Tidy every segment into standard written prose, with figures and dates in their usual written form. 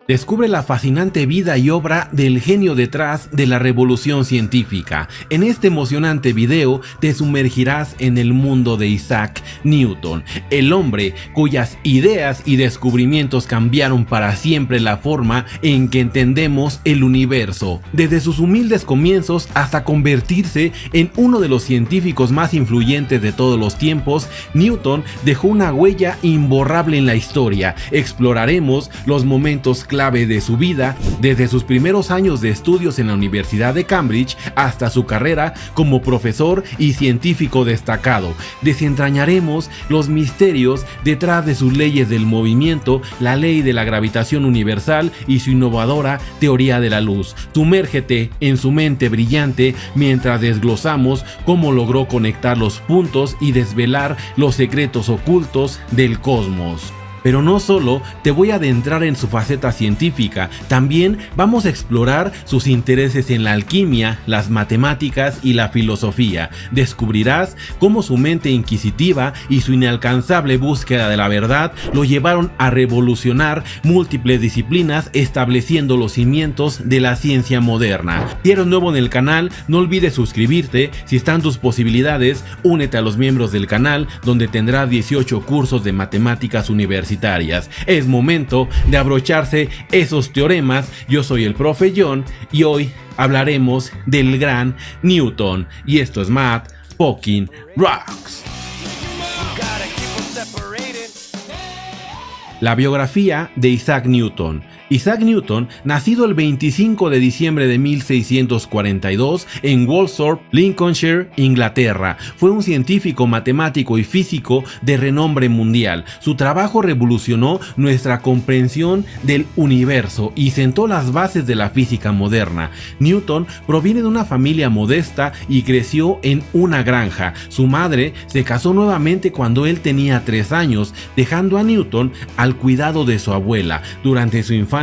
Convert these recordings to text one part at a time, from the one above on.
Descubre la fascinante vida y obra del genio detrás de la revolución científica. En este emocionante video te sumergirás en el mundo de Isaac Newton, el hombre cuyas ideas y descubrimientos cambiaron para siempre la forma en que entendemos el universo. Desde sus humildes comienzos hasta convertirse en uno de los científicos más influyentes de todos los tiempos, Newton dejó una huella imborrable en la historia. Exploraremos los momentos clave de su vida, desde sus primeros años de estudios en la Universidad de Cambridge hasta su carrera como profesor y científico destacado. Desentrañaremos los misterios detrás de sus leyes del movimiento, la ley de la gravitación universal y su innovadora teoría de la luz. Sumérgete en su mente brillante mientras desglosamos cómo logró conectar los puntos y desvelar los secretos ocultos del cosmos. Pero no solo te voy a adentrar en su faceta científica, también vamos a explorar sus intereses en la alquimia, las matemáticas y la filosofía. Descubrirás cómo su mente inquisitiva y su inalcanzable búsqueda de la verdad lo llevaron a revolucionar múltiples disciplinas, estableciendo los cimientos de la ciencia moderna. Si eres nuevo en el canal, no olvides suscribirte. Si están tus posibilidades, únete a los miembros del canal, donde tendrás 18 cursos de matemáticas universitarias. Es momento de abrocharse esos teoremas. Yo soy el profe John y hoy hablaremos del gran Newton. Y esto es Math Fucking Rocks. La biografía de Isaac Newton. Isaac Newton, nacido el 25 de diciembre de 1642 en Woolsthorpe, Lincolnshire, Inglaterra, fue un científico, matemático y físico de renombre mundial. Su trabajo revolucionó nuestra comprensión del universo y sentó las bases de la física moderna. Newton proviene de una familia modesta y creció en una granja. Su madre se casó nuevamente cuando él tenía 3 años, dejando a Newton al cuidado de su abuela. Durante su infancia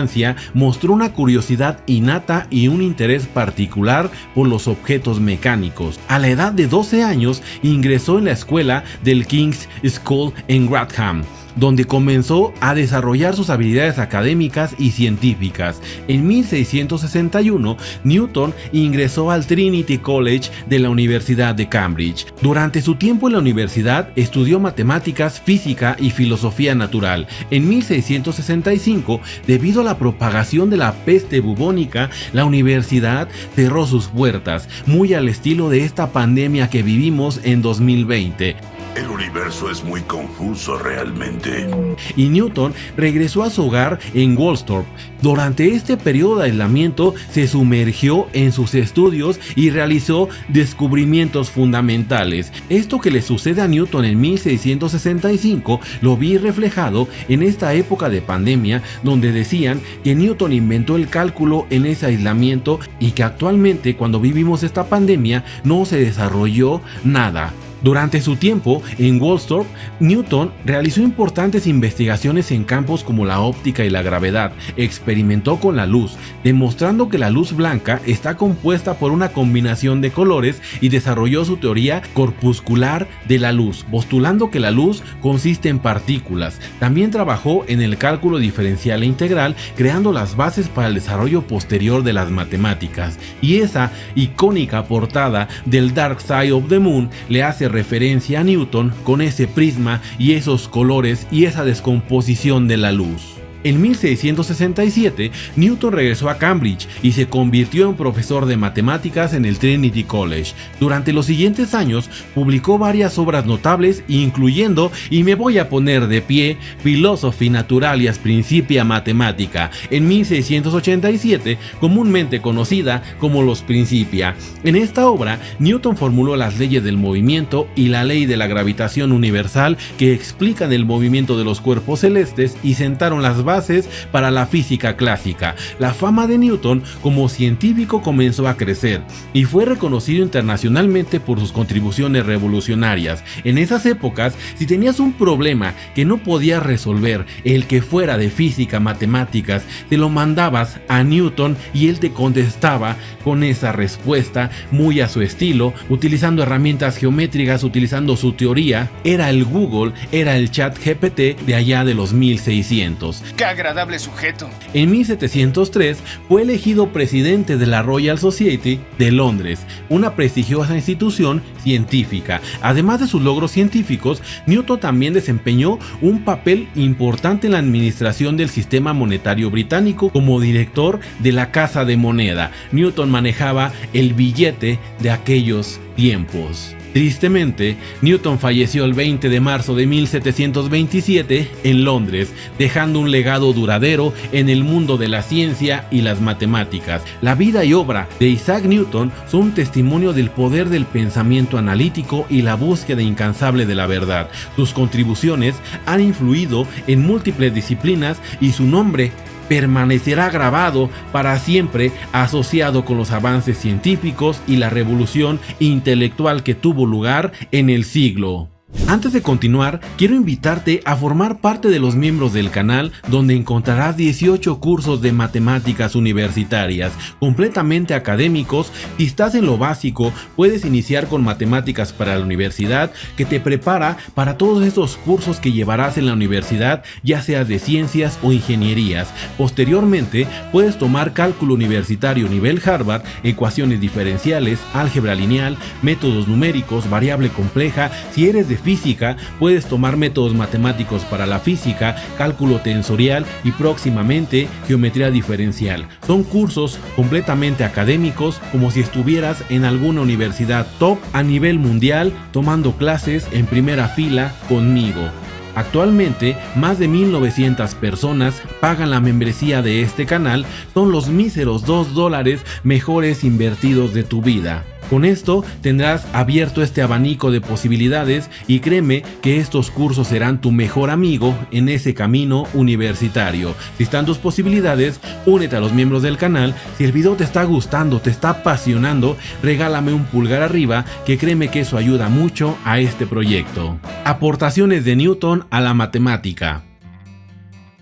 mostró una curiosidad innata y un interés particular por los objetos mecánicos. A la edad de 12 años ingresó en la escuela del King's School en Grantham, donde comenzó a desarrollar sus habilidades académicas y científicas. En 1661, Newton ingresó al Trinity College de la Universidad de Cambridge. Durante su tiempo en la universidad, estudió matemáticas, física y filosofía natural. En 1665, debido a la propagación de la peste bubónica, la universidad cerró sus puertas, muy al estilo de esta pandemia que vivimos en 2020. El universo es muy confuso realmente. Y Newton regresó a su hogar en Woolsthorpe. Durante este periodo de aislamiento se sumergió en sus estudios y realizó descubrimientos fundamentales. Esto que le sucede a Newton en 1665 lo vi reflejado en esta época de pandemia, donde decían que Newton inventó el cálculo en ese aislamiento y que actualmente, cuando vivimos esta pandemia, no se desarrolló nada. Durante su tiempo en Woolsthorpe, Newton realizó importantes investigaciones en campos como la óptica y la gravedad. Experimentó con la luz, demostrando que la luz blanca está compuesta por una combinación de colores, y desarrolló su teoría corpuscular de la luz, postulando que la luz consiste en partículas. También trabajó en el cálculo diferencial e integral, creando las bases para el desarrollo posterior de las matemáticas. Y esa icónica portada del Dark Side of the Moon le hace referencia a Newton con ese prisma y esos colores y esa descomposición de la luz. En 1667, Newton regresó a Cambridge y se convirtió en profesor de matemáticas en el Trinity College. Durante los siguientes años, publicó varias obras notables, incluyendo, y me voy a poner de pie, Philosophiae Naturalias Principia Mathematica, en 1687, comúnmente conocida como los Principia. En esta obra, Newton formuló las leyes del movimiento y la ley de la gravitación universal, que explican el movimiento de los cuerpos celestes y sentaron las bases para la física clásica. La fama de Newton como científico comenzó a crecer y fue reconocido internacionalmente por sus contribuciones revolucionarias. En esas épocas, si tenías un problema que no podías resolver, el que fuera de física, matemáticas, te lo mandabas a Newton y él te contestaba con esa respuesta muy a su estilo, utilizando herramientas geométricas, utilizando su teoría. Era el Google, era el ChatGPT de allá de los 1600. ¡Qué agradable sujeto! En 1703 fue elegido presidente de la Royal Society de Londres, una prestigiosa institución científica. Además de sus logros científicos, Newton también desempeñó un papel importante en la administración del sistema monetario británico como director de la Casa de Moneda. Newton manejaba el billete de aquellos tiempos. Tristemente, Newton falleció el 20 de marzo de 1727 en Londres, dejando un legado duradero en el mundo de la ciencia y las matemáticas. La vida y obra de Isaac Newton son un testimonio del poder del pensamiento analítico y la búsqueda incansable de la verdad. Sus contribuciones han influido en múltiples disciplinas y su nombre permanecerá grabado para siempre, asociado con los avances científicos y la revolución intelectual que tuvo lugar en el siglo. Antes de continuar, quiero invitarte a formar parte de los miembros del canal, donde encontrarás 18 cursos de matemáticas universitarias completamente académicos. Si estás en lo básico, puedes iniciar con matemáticas para la universidad, que te prepara para todos estos cursos que llevarás en la universidad, ya seas de ciencias o ingenierías. Posteriormente, puedes tomar cálculo universitario nivel Harvard, ecuaciones diferenciales, álgebra lineal, métodos numéricos, variable compleja. Si eres de física, puedes tomar métodos matemáticos para la física, cálculo tensorial y próximamente geometría diferencial. Son cursos completamente académicos, como si estuvieras en alguna universidad top a nivel mundial tomando clases en primera fila conmigo. Actualmente, más de 1900 personas pagan la membresía de este canal. Son los míseros $2 mejores invertidos de tu vida. Con esto tendrás abierto este abanico de posibilidades y créeme que estos cursos serán tu mejor amigo en ese camino universitario. Si están tus posibilidades, únete a los miembros del canal. Si el video te está gustando, te está apasionando, regálame un pulgar arriba, que créeme que eso ayuda mucho a este proyecto. Aportaciones de Newton a la matemática.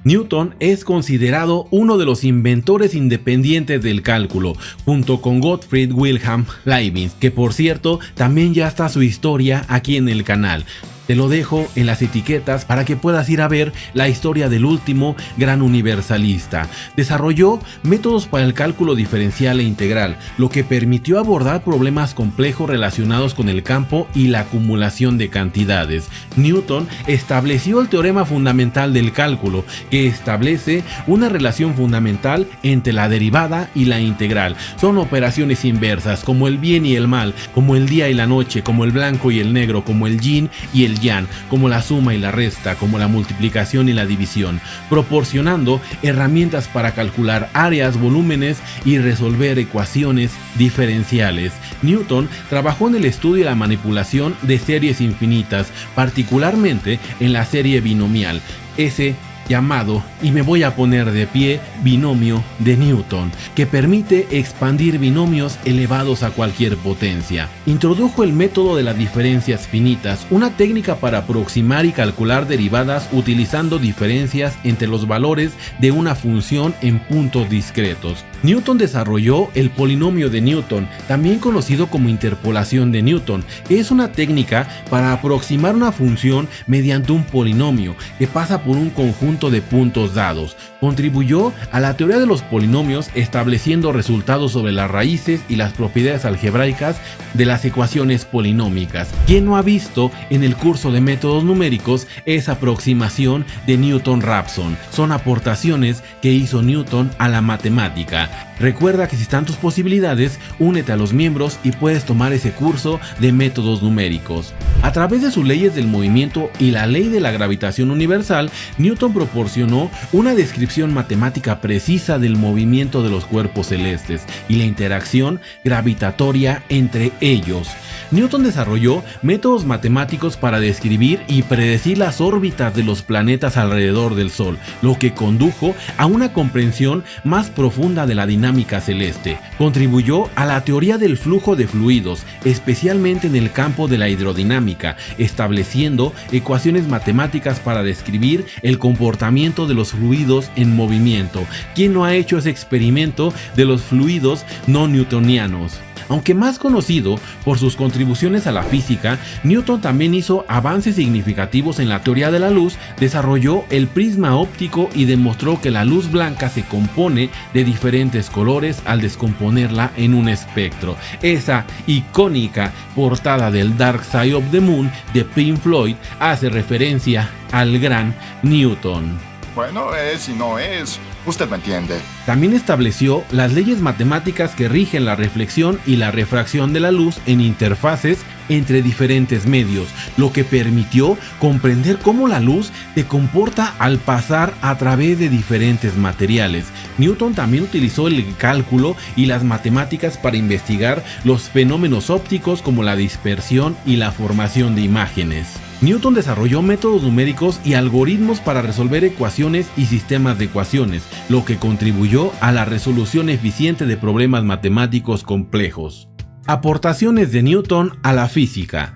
Newton es considerado uno de los inventores independientes del cálculo, junto con Gottfried Wilhelm Leibniz, que por cierto también ya está su historia aquí en el canal. Te lo dejo en las etiquetas para que puedas ir a ver la historia del último gran universalista. Desarrolló métodos para el cálculo diferencial e integral, lo que permitió abordar problemas complejos relacionados con el campo y la acumulación de cantidades. Newton estableció el teorema fundamental del cálculo, que establece una relación fundamental entre la derivada y la integral. Son operaciones inversas, como el bien y el mal, como el día y la noche, como el blanco y el negro, como el yin y el yang, como la suma y la resta, como la multiplicación y la división, proporcionando herramientas para calcular áreas, volúmenes y resolver ecuaciones diferenciales. Newton trabajó en el estudio y la manipulación de series infinitas, particularmente en la serie binomial, ese llamado, y me voy a poner de pie, binomio de Newton, que permite expandir binomios elevados a cualquier potencia. Introdujo el método de las diferencias finitas, una técnica para aproximar y calcular derivadas utilizando diferencias entre los valores de una función en puntos discretos. Newton desarrolló el polinomio de Newton, también conocido como interpolación de Newton, que es una técnica para aproximar una función mediante un polinomio que pasa por un conjunto de puntos dados. Contribuyó a la teoría de los polinomios, estableciendo resultados sobre las raíces y las propiedades algebraicas de las ecuaciones polinómicas. ¿Quién no ha visto en el curso de métodos numéricos esa aproximación de Newton-Raphson? Son aportaciones que hizo Newton a la matemática. Recuerda que si están tus posibilidades, únete a los miembros y puedes tomar ese curso de métodos numéricos. A través de sus leyes del movimiento y la ley de la gravitación universal, Newton proporcionó una descripción matemática precisa del movimiento de los cuerpos celestes y la interacción gravitatoria entre ellos. Newton desarrolló métodos matemáticos para describir y predecir las órbitas de los planetas alrededor del Sol, lo que condujo a una comprensión más profunda de la dinámica celeste. Contribuyó a la teoría del flujo de fluidos, especialmente en el campo de la hidrodinámica, estableciendo ecuaciones matemáticas para describir el comportamiento de los fluidos en movimiento. ¿Quién no ha hecho ese experimento de los fluidos no newtonianos? Aunque más conocido por sus contribuciones a la física, Newton también hizo avances significativos en la teoría de la luz, desarrolló el prisma óptico y demostró que la luz blanca se compone de diferentes colores al descomponerla en un espectro. Esa icónica portada del Dark Side of the Moon de Pink Floyd hace referencia al gran Newton. Bueno, es y no es. Usted me entiende. También estableció las leyes matemáticas que rigen la reflexión y la refracción de la luz en interfaces entre diferentes medios, lo que permitió comprender cómo la luz se comporta al pasar a través de diferentes materiales. Newton también utilizó el cálculo y las matemáticas para investigar los fenómenos ópticos como la dispersión y la formación de imágenes. Newton desarrolló métodos numéricos y algoritmos para resolver ecuaciones y sistemas de ecuaciones, lo que contribuyó a la resolución eficiente de problemas matemáticos complejos. Aportaciones de Newton a la física.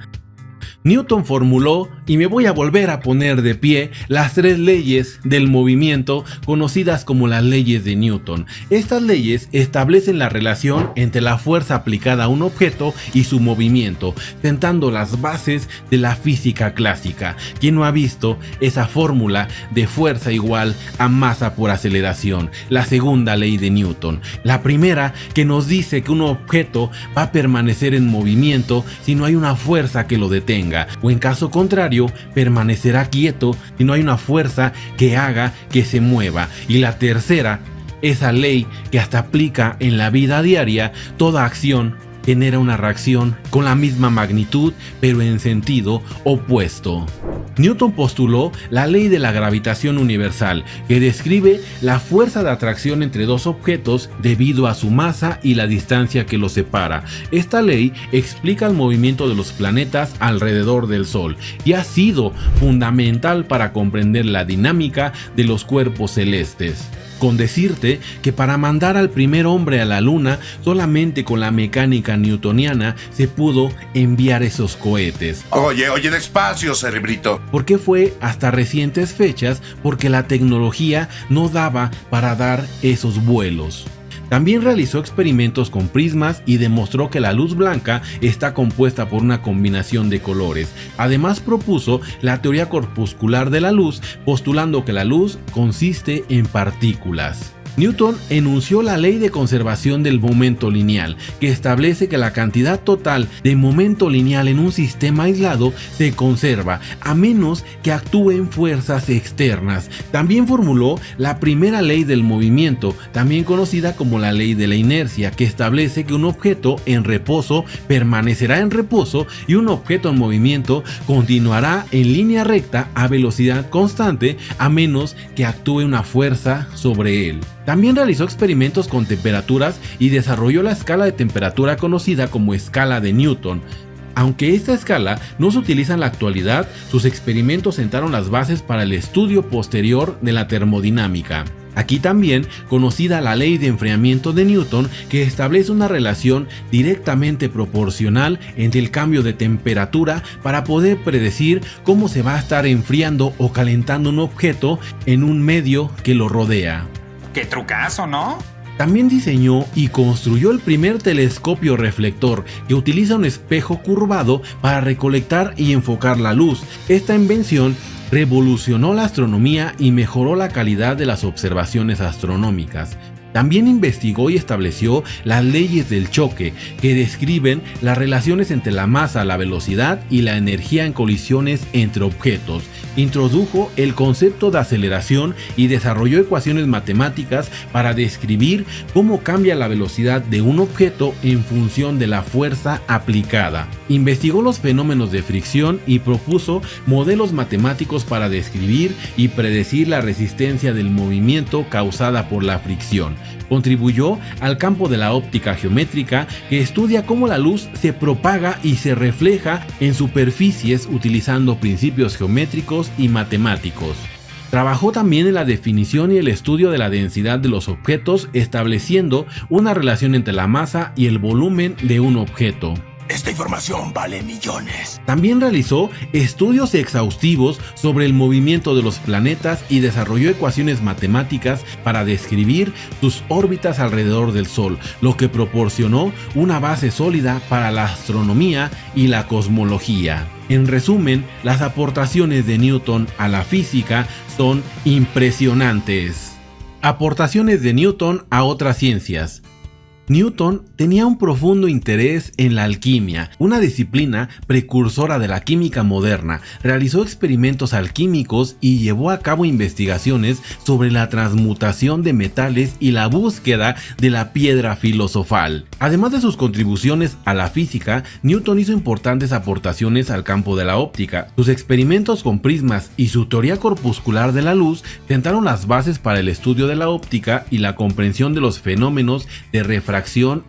Newton formuló, y me voy a volver a poner de pie, las 3 leyes del movimiento conocidas como las leyes de Newton. Estas leyes establecen la relación entre la fuerza aplicada a un objeto y su movimiento, sentando las bases de la física clásica. ¿Quién no ha visto esa fórmula de fuerza igual a masa por aceleración? La segunda ley de Newton. La primera, que nos dice que un objeto va a permanecer en movimiento si no hay una fuerza que lo detenga, o en caso contrario permanecerá quieto si no hay una fuerza que haga que se mueva. Y la tercera, esa ley que hasta aplica en la vida diaria: toda acción genera una reacción con la misma magnitud pero en sentido opuesto. Newton postuló la ley de la gravitación universal, que describe la fuerza de atracción entre dos objetos debido a su masa y la distancia que los separa. Esta ley explica el movimiento de los planetas alrededor del Sol y ha sido fundamental para comprender la dinámica de los cuerpos celestes. Con decirte que para mandar al primer hombre a la luna, solamente con la mecánica newtoniana se pudo enviar esos cohetes. Oye, despacio, cerebrito. ¿Por qué fue hasta recientes fechas? Porque la tecnología no daba para dar esos vuelos. También realizó experimentos con prismas y demostró que la luz blanca está compuesta por una combinación de colores. Además propuso la teoría corpuscular de la luz, postulando que la luz consiste en partículas. Newton enunció la ley de conservación del momento lineal, que establece que la cantidad total de momento lineal en un sistema aislado se conserva, a menos que actúen fuerzas externas. También formuló la primera ley del movimiento, también conocida como la ley de la inercia, que establece que un objeto en reposo permanecerá en reposo y un objeto en movimiento continuará en línea recta a velocidad constante, a menos que actúe una fuerza sobre él. También realizó experimentos con temperaturas y desarrolló la escala de temperatura conocida como escala de Newton. Aunque esta escala no se utiliza en la actualidad, sus experimentos sentaron las bases para el estudio posterior de la termodinámica. Aquí también conocida la ley de enfriamiento de Newton, que establece una relación directamente proporcional entre el cambio de temperatura para poder predecir cómo se va a estar enfriando o calentando un objeto en un medio que lo rodea. ¡Qué trucazo!, ¿no? También diseñó y construyó el primer telescopio reflector, que utiliza un espejo curvado para recolectar y enfocar la luz. Esta invención revolucionó la astronomía y mejoró la calidad de las observaciones astronómicas. También investigó y estableció las leyes del choque, que describen las relaciones entre la masa, la velocidad y la energía en colisiones entre objetos. Introdujo el concepto de aceleración y desarrolló ecuaciones matemáticas para describir cómo cambia la velocidad de un objeto en función de la fuerza aplicada. Investigó los fenómenos de fricción y propuso modelos matemáticos para describir y predecir la resistencia del movimiento causada por la fricción. Contribuyó al campo de la óptica geométrica, que estudia cómo la luz se propaga y se refleja en superficies utilizando principios geométricos y matemáticos. Trabajó también en la definición y el estudio de la densidad de los objetos, estableciendo una relación entre la masa y el volumen de un objeto. Esta información vale millones. También realizó estudios exhaustivos sobre el movimiento de los planetas y desarrolló ecuaciones matemáticas para describir sus órbitas alrededor del Sol, lo que proporcionó una base sólida para la astronomía y la cosmología. En resumen, las aportaciones de Newton a la física son impresionantes. Aportaciones de Newton a otras ciencias. Newton tenía un profundo interés en la alquimia, una disciplina precursora de la química moderna. Realizó experimentos alquímicos y llevó a cabo investigaciones sobre la transmutación de metales y la búsqueda de la piedra filosofal. Además de sus contribuciones a la física, Newton hizo importantes aportaciones al campo de la óptica. Sus experimentos con prismas y su teoría corpuscular de la luz sentaron las bases para el estudio de la óptica y la comprensión de los fenómenos de refracción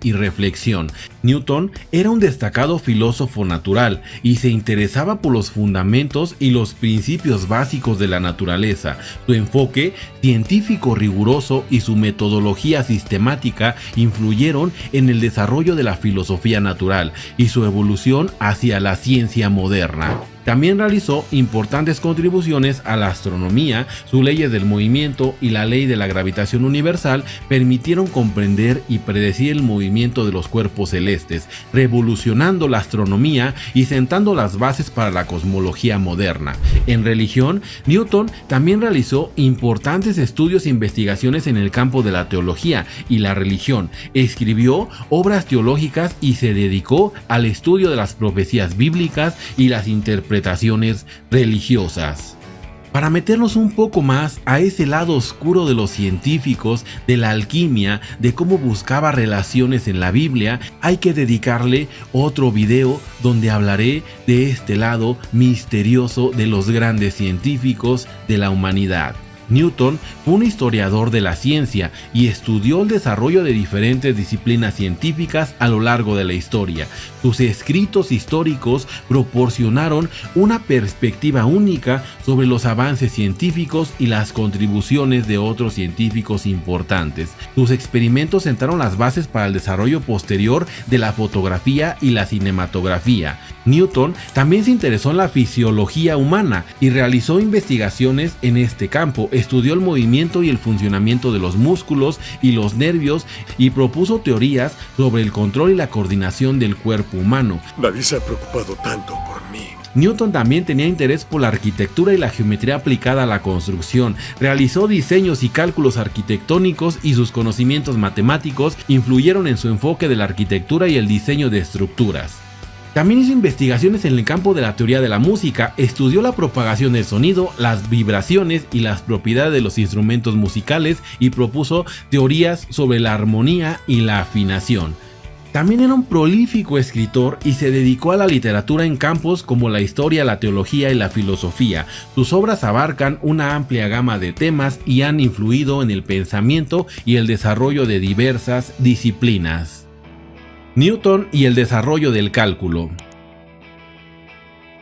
y reflexión. Newton era un destacado filósofo natural y se interesaba por los fundamentos y los principios básicos de la naturaleza. Su enfoque científico riguroso y su metodología sistemática influyeron en el desarrollo de la filosofía natural y su evolución hacia la ciencia moderna. También realizó importantes contribuciones a la astronomía. Sus leyes del movimiento y la ley de la gravitación universal permitieron comprender y predecir el movimiento de los cuerpos celestes, revolucionando la astronomía y sentando las bases para la cosmología moderna. En religión, Newton también realizó importantes estudios e investigaciones en el campo de la teología y la religión. Escribió obras teológicas y se dedicó al estudio de las profecías bíblicas y las interpretaciones religiosas. Para meternos un poco más a ese lado oscuro de los científicos, de la alquimia, de cómo buscaba relaciones en la Biblia, hay que dedicarle otro video donde hablaré de este lado misterioso de los grandes científicos de la humanidad. Newton fue un historiador de la ciencia y estudió el desarrollo de diferentes disciplinas científicas a lo largo de la historia. Sus escritos históricos proporcionaron una perspectiva única sobre los avances científicos y las contribuciones de otros científicos importantes. Sus experimentos sentaron las bases para el desarrollo posterior de la fotografía y la cinematografía. Newton también se interesó en la fisiología humana y realizó investigaciones en este campo. Estudió el movimiento y el funcionamiento de los músculos y los nervios y propuso teorías sobre el control y la coordinación del cuerpo humano. Nadie se ha preocupado tanto por mí. Newton también tenía interés por la arquitectura y la geometría aplicada a la construcción. Realizó diseños y cálculos arquitectónicos y sus conocimientos matemáticos influyeron en su enfoque de la arquitectura y el diseño de estructuras. También hizo investigaciones en el campo de la teoría de la música, estudió la propagación del sonido, las vibraciones y las propiedades de los instrumentos musicales y propuso teorías sobre la armonía y la afinación. También era un prolífico escritor y se dedicó a la literatura en campos como la historia, la teología y la filosofía. Sus obras abarcan una amplia gama de temas y han influido en el pensamiento y el desarrollo de diversas disciplinas. Newton y el desarrollo del cálculo.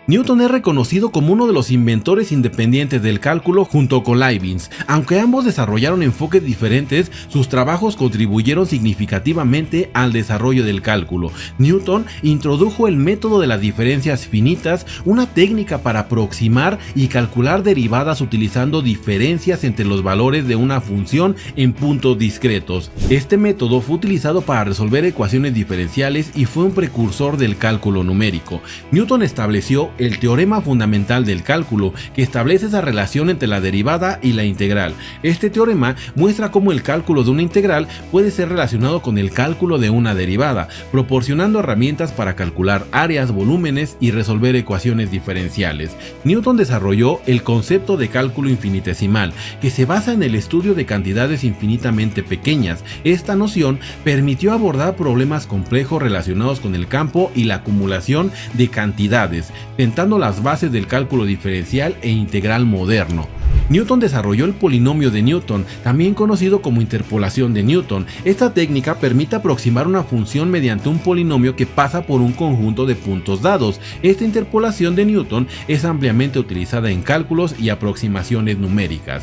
Newton es reconocido como uno de los inventores independientes del cálculo junto con Leibniz. Aunque ambos desarrollaron enfoques diferentes, sus trabajos contribuyeron significativamente al desarrollo del cálculo. Newton introdujo el método de las diferencias finitas, una técnica para aproximar y calcular derivadas utilizando diferencias entre los valores de una función en puntos discretos. Este método fue utilizado para resolver ecuaciones diferenciales y fue un precursor del cálculo numérico. Newton estableció el teorema fundamental del cálculo, que establece esa relación entre la derivada y la integral. Este teorema muestra cómo el cálculo de una integral puede ser relacionado con el cálculo de una derivada, proporcionando herramientas para calcular áreas, volúmenes y resolver ecuaciones diferenciales. Newton desarrolló el concepto de cálculo infinitesimal, que se basa en el estudio de cantidades infinitamente pequeñas. Esta noción permitió abordar problemas complejos relacionados con el campo y la acumulación de cantidades, sentando las bases del cálculo diferencial e integral moderno. Newton desarrolló el polinomio de Newton, también conocido como interpolación de Newton. Esta técnica permite aproximar una función mediante un polinomio que pasa por un conjunto de puntos dados. Esta interpolación de Newton es ampliamente utilizada en cálculos y aproximaciones numéricas.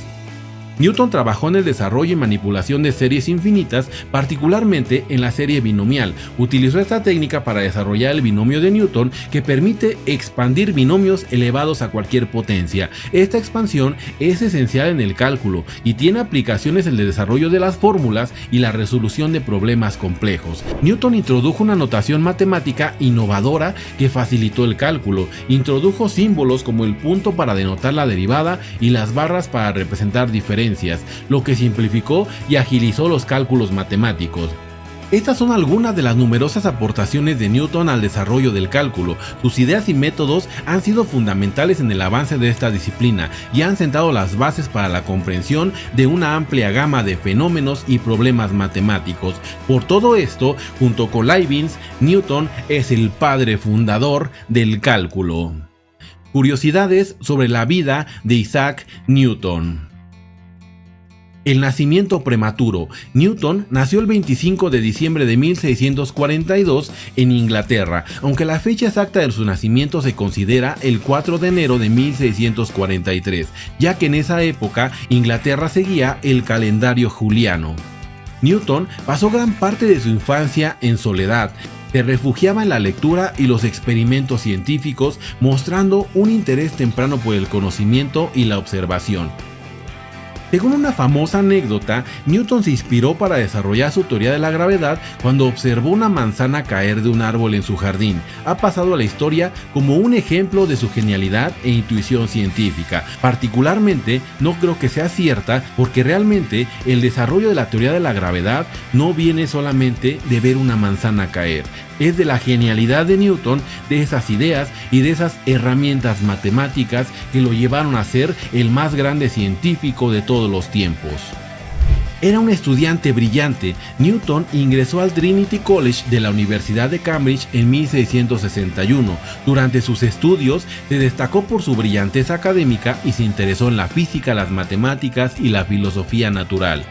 Newton trabajó en el desarrollo y manipulación de series infinitas, particularmente en la serie binomial. Utilizó esta técnica para desarrollar el binomio de Newton, que permite expandir binomios elevados a cualquier potencia. Esta expansión es esencial en el cálculo y tiene aplicaciones en el desarrollo de las fórmulas y la resolución de problemas complejos. Newton introdujo una notación matemática innovadora que facilitó el cálculo. Introdujo símbolos como el punto para denotar la derivada y las barras para representar diferencias, lo que simplificó y agilizó los cálculos matemáticos. Estas son algunas de las numerosas aportaciones de Newton al desarrollo del cálculo. Sus ideas y métodos han sido fundamentales en el avance de esta disciplina y han sentado las bases para la comprensión de una amplia gama de fenómenos y problemas matemáticos. Por todo esto, junto con Leibniz, Newton es el padre fundador del cálculo. Curiosidades sobre la vida de Isaac Newton. El nacimiento prematuro. Newton nació el 25 de diciembre de 1642 en Inglaterra, aunque la fecha exacta de su nacimiento se considera el 4 de enero de 1643, ya que en esa época Inglaterra seguía el calendario juliano. Newton pasó gran parte de su infancia en soledad. Se refugiaba en la lectura y los experimentos científicos, mostrando un interés temprano por el conocimiento y la observación. Según una famosa anécdota, Newton se inspiró para desarrollar su teoría de la gravedad cuando observó una manzana caer de un árbol en su jardín. Ha pasado a la historia como un ejemplo de su genialidad e intuición científica. Particularmente, no creo que sea cierta porque realmente el desarrollo de la teoría de la gravedad no viene solamente de ver una manzana caer. Es de la genialidad de Newton, de esas ideas y de esas herramientas matemáticas que lo llevaron a ser el más grande científico de todos los tiempos. Era un estudiante brillante. Newton ingresó al Trinity College de la Universidad de Cambridge en 1661. Durante sus estudios se destacó por su brillantez académica y se interesó en la física, las matemáticas y la filosofía natural.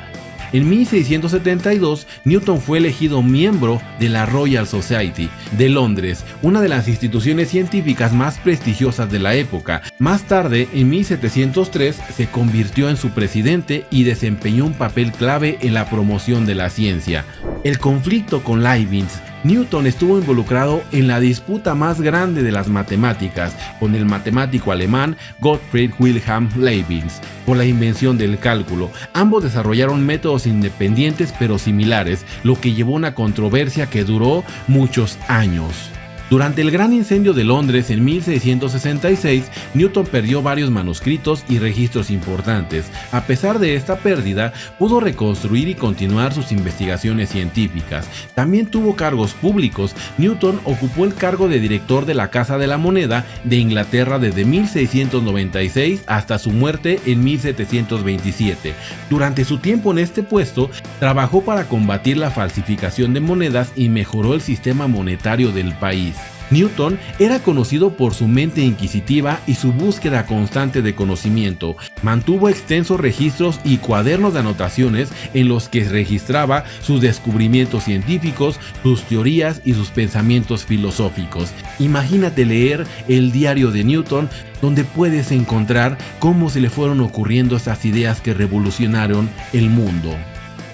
En 1672, Newton fue elegido miembro de la Royal Society de Londres, una de las instituciones científicas más prestigiosas de la época. Más tarde, en 1703, se convirtió en su presidente y desempeñó un papel clave en la promoción de la ciencia. El conflicto con Leibniz. Newton estuvo involucrado en la disputa más grande de las matemáticas con el matemático alemán Gottfried Wilhelm Leibniz por la invención del cálculo. Ambos desarrollaron métodos independientes pero similares, lo que llevó a una controversia que duró muchos años. Durante el Gran Incendio de Londres en 1666, Newton perdió varios manuscritos y registros importantes. A pesar de esta pérdida, pudo reconstruir y continuar sus investigaciones científicas. También tuvo cargos públicos. Newton ocupó el cargo de director de la Casa de la Moneda de Inglaterra desde 1696 hasta su muerte en 1727. Durante su tiempo en este puesto, trabajó para combatir la falsificación de monedas y mejoró el sistema monetario del país. Newton era conocido por su mente inquisitiva y su búsqueda constante de conocimiento. Mantuvo extensos registros y cuadernos de anotaciones en los que registraba sus descubrimientos científicos, sus teorías y sus pensamientos filosóficos. Imagínate leer el diario de Newton, donde puedes encontrar cómo se le fueron ocurriendo estas ideas que revolucionaron el mundo.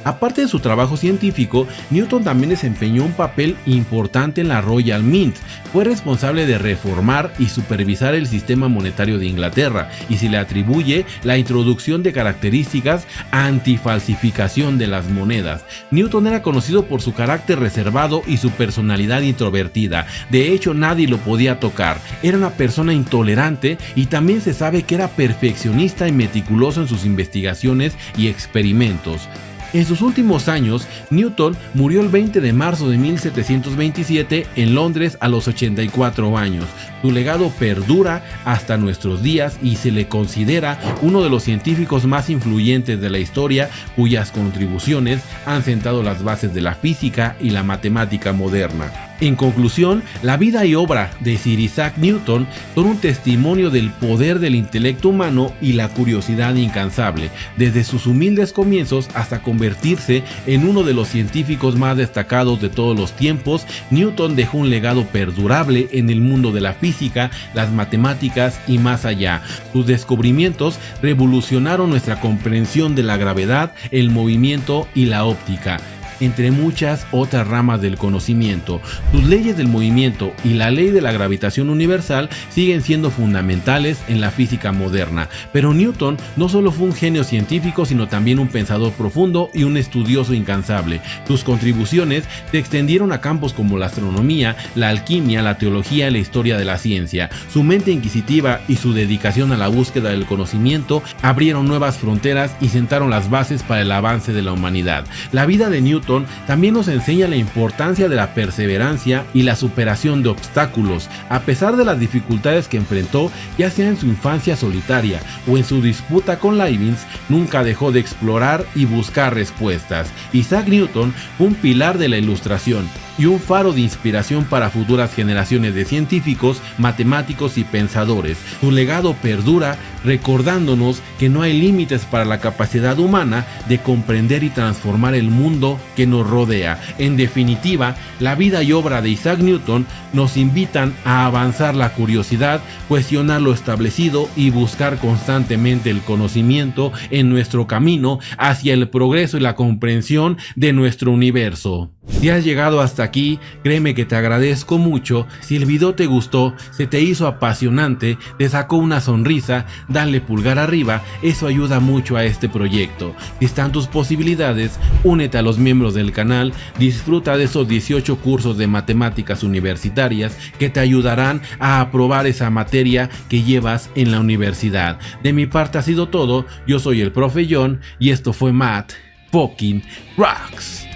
Aparte de su trabajo científico, Newton también desempeñó un papel importante en la Royal Mint. Fue responsable de reformar y supervisar el sistema monetario de Inglaterra y se le atribuye la introducción de características antifalsificación de las monedas. Newton era conocido por su carácter reservado y su personalidad introvertida. De hecho, nadie lo podía tocar. Era una persona intolerante y también se sabe que era perfeccionista y meticuloso en sus investigaciones y experimentos. En sus últimos años, Newton murió el 20 de marzo de 1727 en Londres a los 84 años. Su legado perdura hasta nuestros días y se le considera uno de los científicos más influyentes de la historia, cuyas contribuciones han sentado las bases de la física y la matemática moderna. En conclusión, la vida y obra de Sir Isaac Newton son un testimonio del poder del intelecto humano y la curiosidad incansable, desde sus humildes comienzos hasta convertirse en uno de los científicos más destacados de todos los tiempos. Newton dejó un legado perdurable en el mundo de la física, las matemáticas y más allá. Sus descubrimientos revolucionaron nuestra comprensión de la gravedad, el movimiento y la óptica, entre muchas otras ramas del conocimiento. Sus leyes del movimiento y la ley de la gravitación universal siguen siendo fundamentales en la física moderna, pero Newton no solo fue un genio científico, sino también un pensador profundo y un estudioso incansable. Sus contribuciones se extendieron a campos como la astronomía, la alquimia, la teología y la historia de la ciencia. Su mente inquisitiva y su dedicación a la búsqueda del conocimiento abrieron nuevas fronteras y sentaron las bases para el avance de la humanidad. La vida de Newton también nos enseña la importancia de la perseverancia y la superación de obstáculos. A pesar de las dificultades que enfrentó, ya sea en su infancia solitaria o en su disputa con Leibniz, nunca dejó de explorar y buscar respuestas. Isaac Newton fue un pilar de la Ilustración y un faro de inspiración para futuras generaciones de científicos, matemáticos y pensadores. Su legado perdura, recordándonos que no hay límites para la capacidad humana de comprender y transformar el mundo que nos rodea. En definitiva, la vida y obra de Isaac Newton nos invitan a avanzar la curiosidad, cuestionar lo establecido y buscar constantemente el conocimiento en nuestro camino hacia el progreso y la comprensión de nuestro universo. Si has llegado hasta aquí, créeme que te agradezco mucho. Si el video te gustó, se te hizo apasionante, te sacó una sonrisa, dale pulgar arriba, eso ayuda mucho a este proyecto. Si están tus posibilidades, únete a los miembros del canal, disfruta de esos 18 cursos de matemáticas universitarias que te ayudarán a aprobar esa materia que llevas en la universidad. De mi parte ha sido todo, yo soy el Profe John y esto fue Math Fucking Rocks.